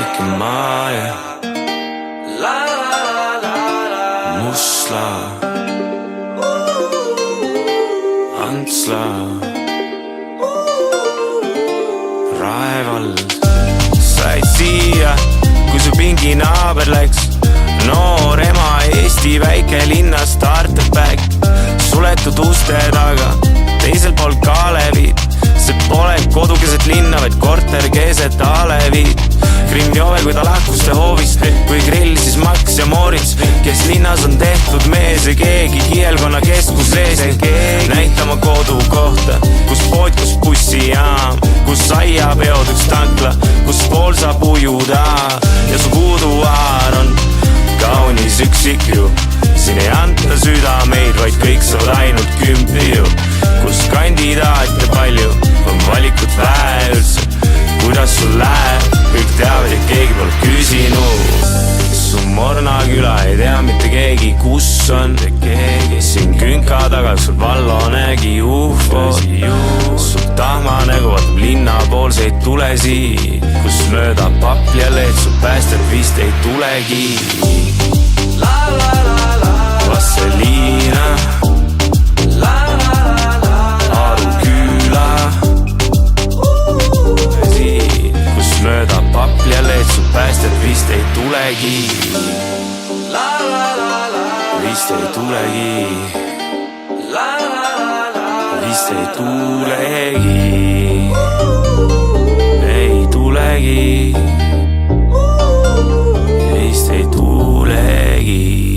rääkima ja Musla Antsla Raevald. Said siia, kui su pingi naaber läks. Noor ema Eesti väikelinna starterback. Suletud uste taga, teisel pool Kalevit. See pole kodu keset linna, vaid korter keset Alevit. Grimm Jove, kui ta lahkuste hoovist, kui grill siis Max ja Moritz, kes linnas on tehtud mees ja keegi kielkonna keskus ees. Näitama kodu kohta, kus pood, kus bussijaam, kus aiapeod üks tankla, kus pool saab ujuda ja su kuuduaar on kaunis üksik ju. Siin ei anta südameid, vaid kõik saavad ainult 10 ju. Kus kandidaate palju, on valikut vähe üldse. Kuidas sul läheb, kõik teavad ja keegi pole küsinud. Su Morna küla ei tea mitte keegi, kus on siin künka taga, sul Vallo nägi ufod. Su tahma nägu vaatab linnapoolseid tulesi, kus mööda papja leed su päästet vist ei tulegi. Vasseliina Aru küla, kus mööda papja leed su päästet vist ei tulegi. Vist ei tulegi. Vist ei tulegi. Ei tulegi. Vist ei tulegi.